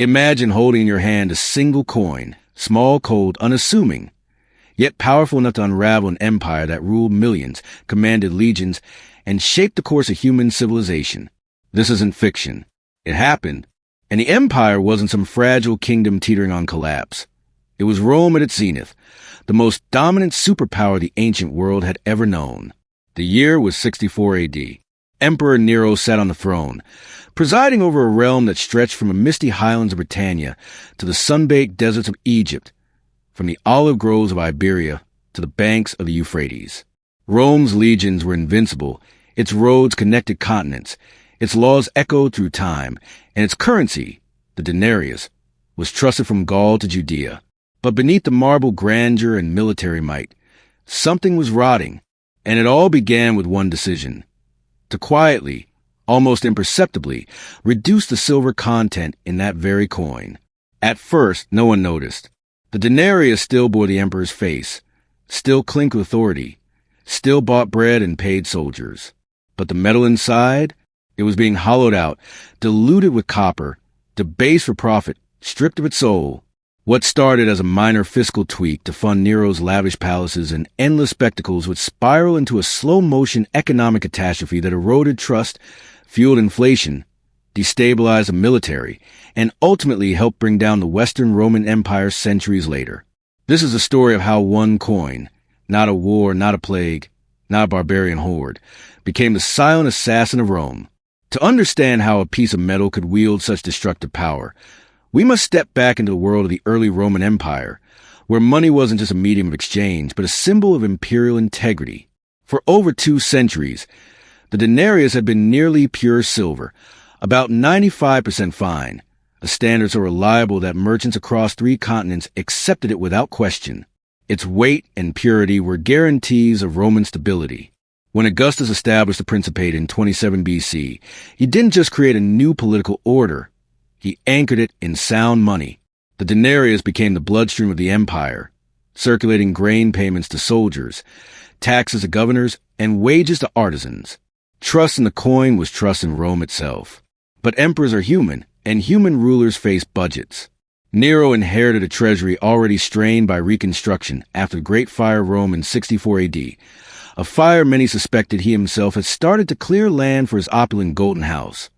Imagine holding in your hand a single coin, small, cold, unassuming, yet powerful enough to unravel an empire that ruled millions, commanded legions, and shaped the course of human civilization. This isn't fiction. It happened, and the empire wasn't some fragile kingdom teetering on collapse. It was Rome at its zenith, the most dominant superpower the ancient world had ever known. The year was 64 AD. Emperor Nero sat on the throne, presiding over a realm that stretched from the misty highlands of Britannia to the sun-baked deserts of Egypt, from the olive groves of Iberia to the banks of the Euphrates. Rome's legions were invincible, its roads connected continents, its laws echoed through time, and its currency, the denarius, was trusted from Gaul to Judea. But beneath the marble grandeur and military might, something was rotting, and it all began with one decision: to quietly, almost imperceptibly, reduce the silver content in that very coin. At first, no one noticed. The denarius still bore the emperor's face, still clinked with authority, still bought bread and paid soldiers. But the metal inside, it was being hollowed out, diluted with copper, debased for profit, stripped of its soul. What started as a minor fiscal tweak to fund Nero's lavish palaces and endless spectacles would spiral into a slow-motion economic catastrophe that eroded trust, fueled inflation, destabilized the military, and ultimately helped bring down the Western Roman Empire centuries later. This is a story of how one coin, not a war, not a plague, not a barbarian horde, became the silent assassin of Rome. To understand how a piece of metal could wield such destructive power, we must step back into the world of the early Roman Empire, where money wasn't just a medium of exchange, but a symbol of imperial integrity. For over 2 centuries, the denarius had been nearly pure silver, about 95% fine, a standard so reliable that merchants across 3 continents accepted it without question. Its weight and purity were guarantees of Roman stability. When Augustus established the Principate in 27 BC, he didn't just create a new political order. He anchored it in sound money. The denarius became the bloodstream of the empire, circulating grain payments to soldiers, taxes to governors, and wages to artisans. Trust in the coin was trust in Rome itself. But emperors are human, and human rulers face budgets. Nero inherited a treasury already strained by reconstruction after the Great Fire of Rome in 64 AD, a fire many suspected he himself had started to clear land for his opulent golden house,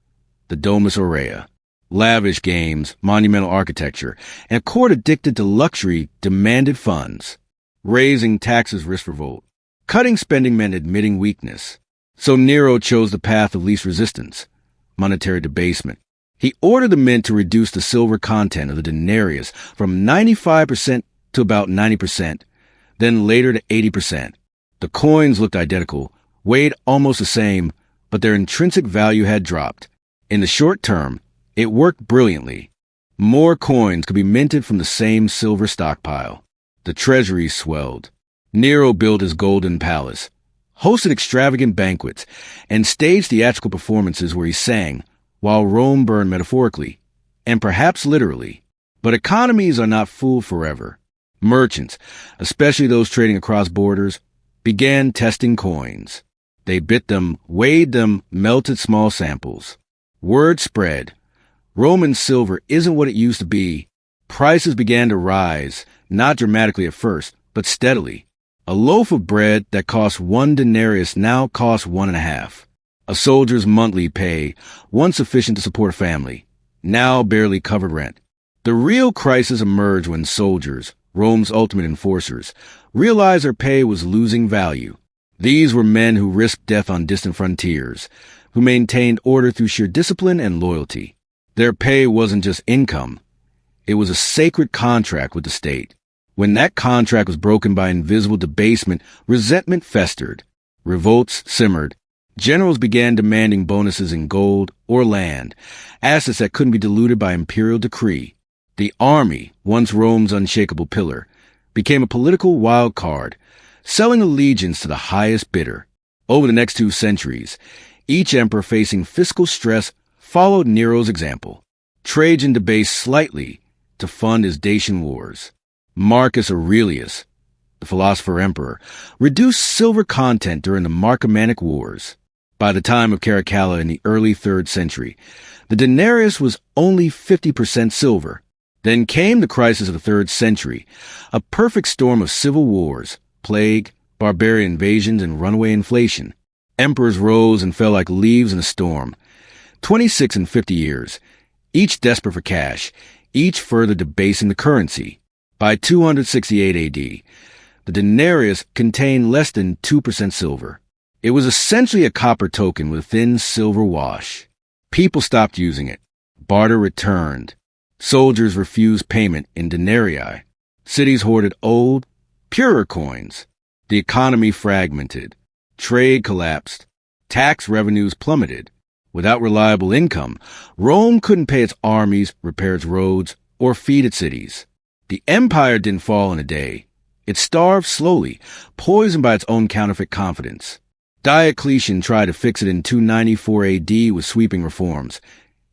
the Domus Aurea. Lavish games, monumental architecture, and a court addicted to luxury demanded funds. Raising taxes risked revolt. Cutting spending meant admitting weakness. So Nero chose the path of least resistance, monetary debasement. He ordered the mint to reduce the silver content of the denarius from 95% to about 90%, then later to 80%. The coins looked identical, weighed almost the same, but their intrinsic value had dropped. In the short term, it worked brilliantly. More coins could be minted from the same silver stockpile. The treasury swelled. Nero built his golden palace, hosted extravagant banquets, and staged theatrical performances where he sang, while Rome burned metaphorically, and perhaps literally. But economies are not fooled forever. Merchants, especially those trading across borders, began testing coins. They bit them, weighed them, melted small samples. Word spread. Roman silver isn't what it used to be. Prices began to rise, not dramatically at first, but steadily. A loaf of bread that cost 1 denarius now costs 1.5. A soldier's monthly pay, once sufficient to support a family, now barely covered rent. The real crisis emerged when soldiers, Rome's ultimate enforcers, realized their pay was losing value. These were men who risked death on distant frontiers, who maintained order through sheer discipline and loyalty. Their pay wasn't just income. It was a sacred contract with the state. When that contract was broken by invisible debasement, resentment festered. Revolts simmered. Generals began demanding bonuses in gold or land, assets that couldn't be diluted by imperial decree. The army, once Rome's unshakable pillar, became a political wild card, selling allegiance to the highest bidder. Over the next 2 centuries, each emperor facing fiscal stress followed Nero's example. Trajan debased slightly to fund his Dacian wars. Marcus Aurelius, the philosopher emperor, reduced silver content during the Marcomannic Wars. By the time of Caracalla in the early 3rd century, the denarius was only 50% silver. Then came the crisis of the 3rd century, a perfect storm of civil wars, plague, barbarian invasions, and runaway inflation. Emperors rose and fell like leaves in a storm. 26 and 50 years, each desperate for cash, each further debasing the currency. By 268 AD, the denarius contained less than 2% silver. It was essentially a copper token with a thin silver wash. People stopped using it. Barter returned. Soldiers refused payment in denarii. Cities hoarded old, purer coins. The economy fragmented. Trade collapsed. Tax revenues plummeted. Without reliable income, Rome couldn't pay its armies, repair its roads, or feed its cities. The empire didn't fall in a day. It starved slowly, poisoned by its own counterfeit confidence. Diocletian tried to fix it in 294 AD with sweeping reforms,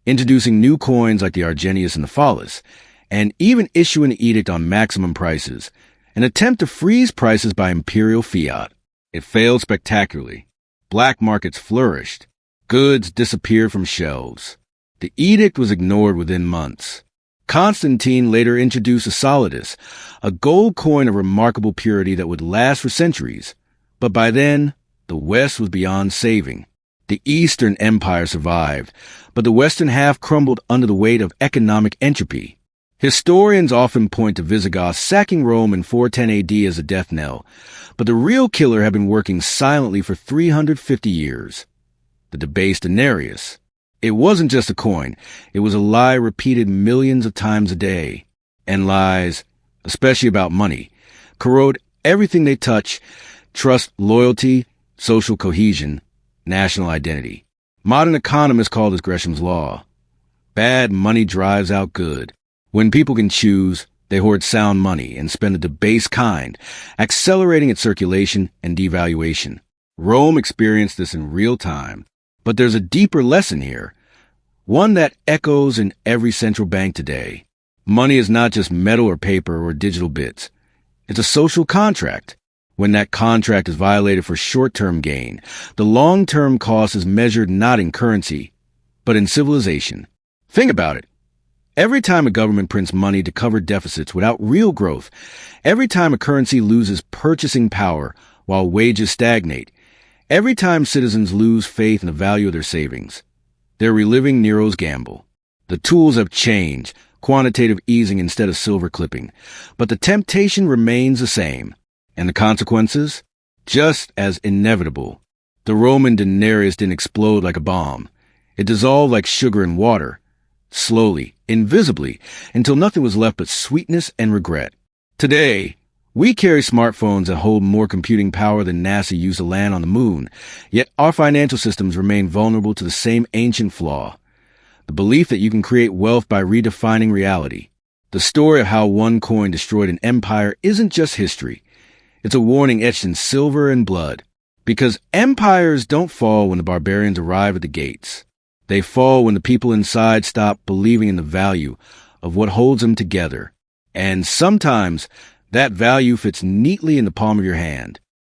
introducing new coins like the Argenius and the Phallus, and even issuing an edict on maximum prices, an attempt to freeze prices by imperial fiat. It failed spectacularly. Black markets flourished. Goods disappeared from shelves. The edict was ignored within months. Constantine later introduced a solidus, a gold coin of remarkable purity that would last for centuries. But by then, the West was beyond saving. The Eastern Empire survived, but the Western half crumbled under the weight of economic entropy. Historians often point to Visigoths sacking Rome in 410 AD as a death knell, but the real killer had been working silently for 350 years. The debased denarius. It wasn't just a coin. It was a lie repeated millions of times a day. And lies, especially about money, corrode everything they touch: trust, loyalty, social cohesion, national identity. Modern economists call this Gresham's law. Bad money drives out good. When people can choose, they hoard sound money and spend the debased kind, accelerating its circulation and devaluation. Rome experienced this in real time. But there's a deeper lesson here, one that echoes in every central bank today. Money is not just metal or paper or digital bits. It's a social contract. When that contract is violated for short-term gain, the long-term cost is measured not in currency, but in civilization. Think about it. Every time a government prints money to cover deficits without real growth, every time a currency loses purchasing power while wages stagnate, every time citizens lose faith in the value of their savings, they're reliving Nero's gamble. The tools have changed, quantitative easing instead of silver clipping, but the temptation remains the same. And the consequences? Just as inevitable. The Roman denarius didn't explode like a bomb. It dissolved like sugar in water, slowly, invisibly, until nothing was left but sweetness and regret. Today, we carry smartphones that hold more computing power than NASA used to land on the moon, yet our financial systems remain vulnerable to the same ancient flaw: the belief that you can create wealth by redefining reality. The story of how one coin destroyed an empire isn't just history. It's a warning etched in silver and blood. Because empires don't fall when the barbarians arrive at the gates. They fall when the people inside stop believing in the value of what holds them together. And sometimes that value fits neatly in the palm of your hand.